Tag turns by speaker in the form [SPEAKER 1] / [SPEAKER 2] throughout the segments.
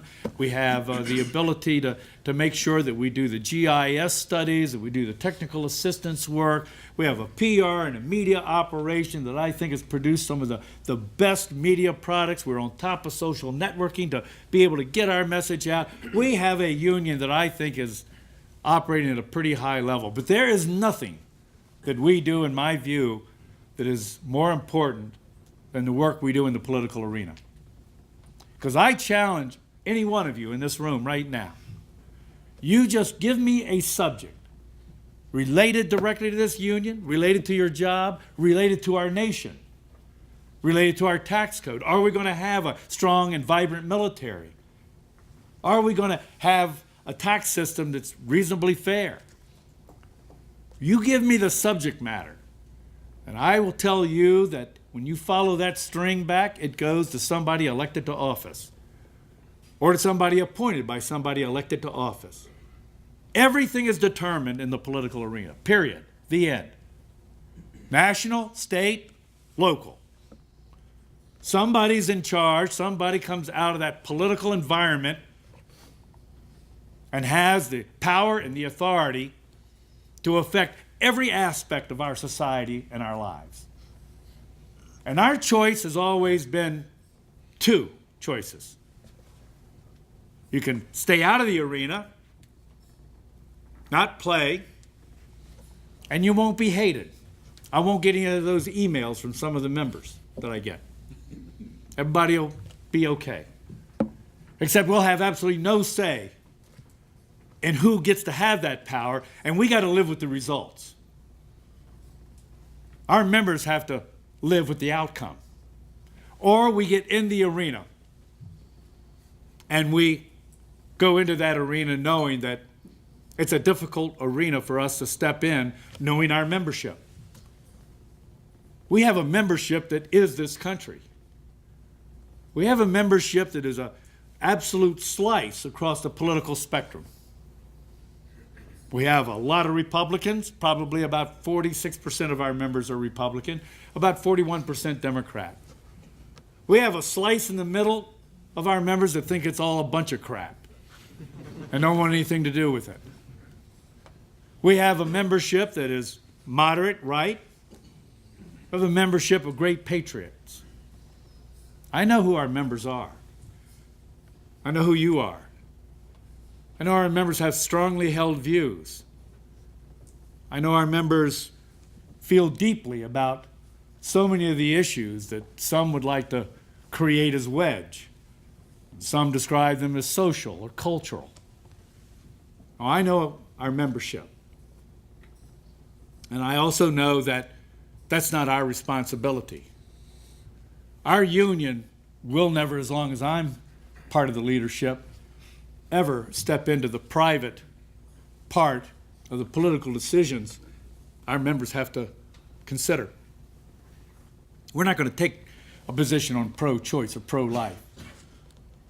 [SPEAKER 1] system. We have the ability to make sure that we do the GIS studies, that we do the technical assistance work. We have a PR and a media operation that I think has produced some of the best media products. We're on top of social networking to be able to get our message out. We have a union that I think is operating at a pretty high level. But there is nothing that we do, in my view, that is more important than the work we do in the political arena. Because I challenge any one of you in this room right now. You just give me a subject related directly to this union, related to your job, related to our nation, related to our tax code. Are we going to have a strong and vibrant military? Are we going to have a tax system that's reasonably fair? You give me the subject matter, and I will tell you that when you follow that string back, it goes to somebody elected to office or to somebody appointed by somebody elected to office. Everything is determined in the political arena, period, the end. National, state, local. Somebody's in charge, somebody comes out of that political environment and has the power and the authority to affect every aspect of our society and our lives. And our choice has always been two choices. You can stay out of the arena, not play, and you won't be hated. I won't get any of those emails from some of the members that I get. Everybody will be okay. Except we'll have absolutely no say in who gets to have that power, and we got to live with the results. Our members have to live with the outcome. Or we get in the arena and we go into that arena knowing that it's a difficult arena for us to step in, knowing our membership. We have a membership that is this country. We have a membership that is an absolute slice across the political spectrum. We have a lot of Republicans, probably about 46% of our members are Republican, about 41% Democrat. We have a slice in the middle of our members that think it's all a bunch of crap and don't want anything to do with it. We have a membership that is moderate, right? We have a membership of great patriots. I know who our members are. I know who you are. I know our members have strongly held views. I know our members feel deeply about so many of the issues that some would like to create as wedge. Some describe them as social or cultural. Now, I know our membership. And I also know that that's not our responsibility. Our union will never, as long as I'm part of the leadership, ever step into the private part of the political decisions our members have to consider. We're not going to take a position on pro-choice or pro-life.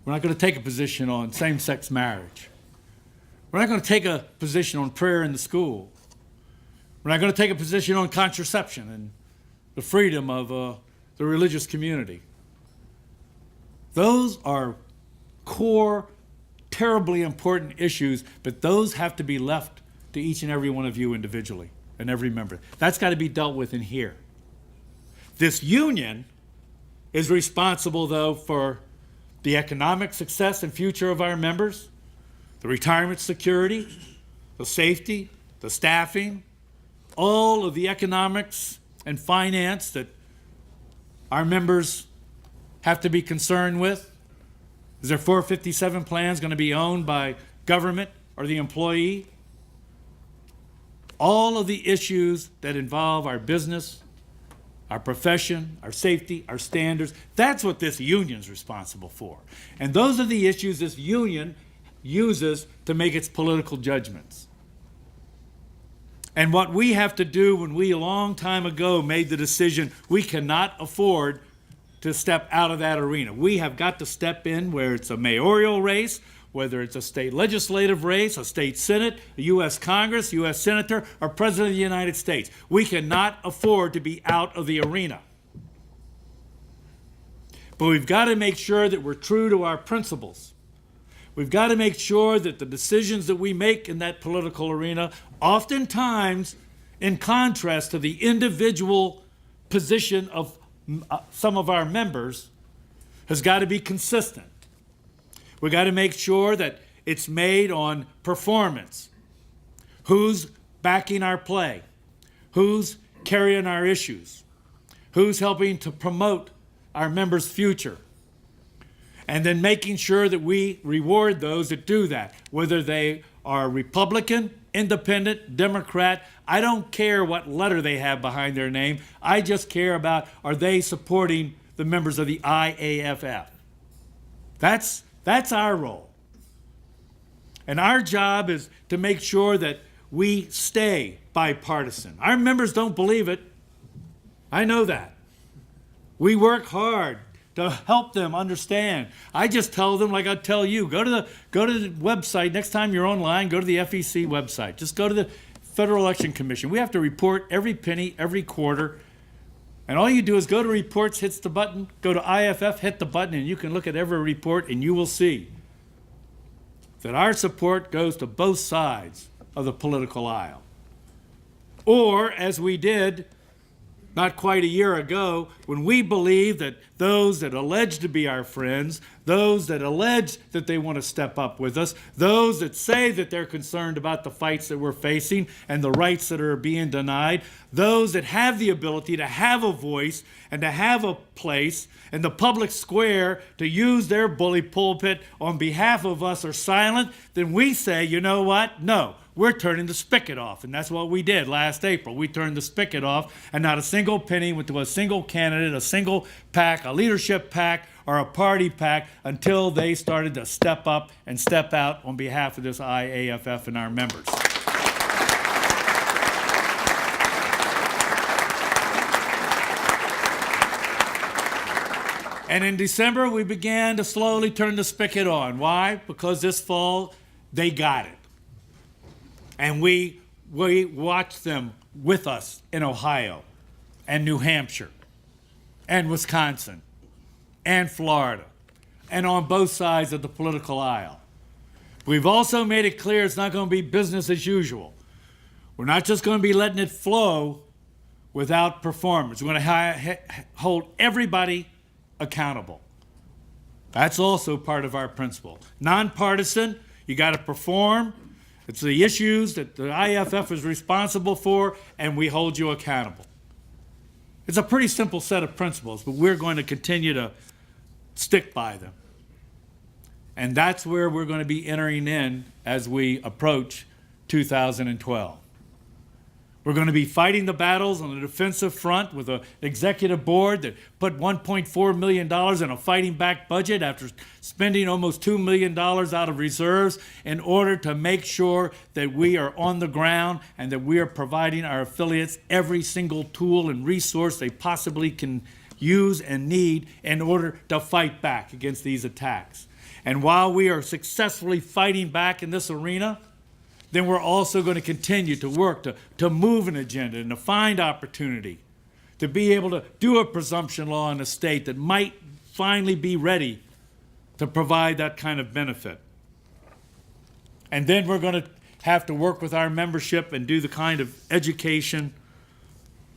[SPEAKER 1] We're not going to take a position on same-sex marriage. We're not going to take a position on prayer in the school. We're not going to take a position on contraception and the freedom of the religious community. Those are core, terribly important issues, but those have to be left to each and every one of you individually and every member. That's got to be dealt with in here. This union is responsible, though, for the economic success and future of our members, the retirement security, the safety, the staffing, all of the economics and finance that our members have to be concerned with. Is their 457 plans going to be owned by government or the employee? All of the issues that involve our business, our profession, our safety, our standards, that's what this union is responsible for. And those are the issues this union uses to make its political judgments. And what we have to do when we a long time ago made the decision we cannot afford to step out of that arena. We have got to step in where it's a mayoral race, whether it's a state legislative race, a state senate, a U.S. Congress, U.S. senator, or president of the United States. We cannot afford to be out of the arena. But we've got to make sure that we're true to our principles. we've got to make sure that the decisions that we make in that political arena, oftentimes in contrast to the individual position of some of our members, has got to be consistent. We've got to make sure that it's made on performance. Who's backing our play? Who's carrying our issues? Who's helping to promote our members' future? And then making sure that we reward those that do that, whether they are Republican, Independent, Democrat. I don't care what letter they have behind their name. I just care about, are they supporting the members of the IAFF? That's our role. And our job is to make sure that we stay bipartisan. Our members don't believe it. I know that. We work hard to help them understand. I just tell them like I tell you, go to the website. Next time you're online, go to the FEC website. Just go to the Federal Election Commission. We have to report every penny, every quarter. And all you do is go to reports, hits the button, go to IFF, hit the button, and you can look at every report and you will see that our support goes to both sides of the political aisle. Or, as we did not quite a year ago, when we believe that those that allege to be our friends, those that allege that they want to step up with us, those that say that they're concerned about the fights that we're facing and the rights that are being denied, those that have the ability to have a voice and to have a place in the public square to use their bully pulpit on behalf of us are silent, then we say, you know what? No. We're turning the spigot off, and that's what we did last April. We turned the spigot off, and not a single penny went to a single candidate, a single PAC, a leadership PAC, or a party PAC until they started to step up and step out on behalf of this IAFF and our members. And in December, we began to slowly turn the spigot on. Why? Because this fall, they got it. And we watched them with us in Ohio and New Hampshire and Wisconsin and Florida and on both sides of the political aisle. We've also made it clear it's not going to be business as usual. We're not just going to be letting it flow without performance. We're going to hold everybody accountable. That's also part of our principle. Nonpartisan, you got to perform. It's the issues that the IFF is responsible for, and we hold you accountable. It's a pretty simple set of principles, but we're going to continue to stick by them. And that's where we're going to be entering in as we approach 2012. We're going to be fighting the battles on the defensive front with an executive board that put $1.4 million in a fighting back budget after spending almost $2 million out of reserves in order to make sure that we are on the ground and that we are providing our affiliates every single tool and resource they possibly can use and need in order to fight back against these attacks. And while we are successfully fighting back in this arena, then we're also going to continue to work to move an agenda and to find opportunity to be able to do a presumption law in a state that might finally be ready to provide that kind of benefit. And then we're going to have to work with our membership and do the kind of education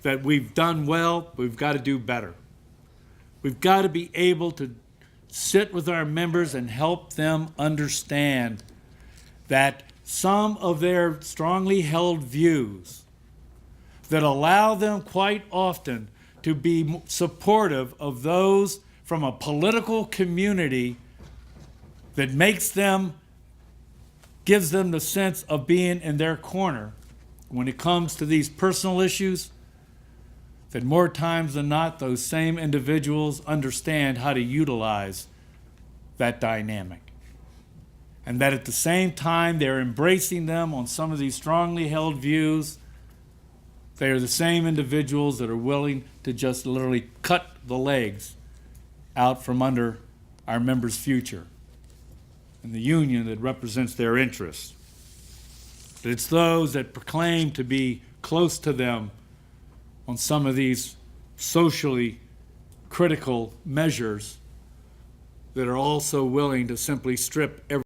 [SPEAKER 1] that we've done well, but we've got to do better. We've got to be able to sit with our members and help them understand that some of their strongly held views that allow them quite often to be supportive of those from a political community that gives them the sense of being in their corner when it comes to these personal issues, that more times than not, those same individuals understand how to utilize that dynamic. And that at the same time they're embracing them on some of these strongly held views, they are the same individuals that are willing to just literally cut the legs out from under our members' future and the union that represents their interests. That it's those that proclaim to be close to them on some of these socially critical measures that are also willing to simply strip every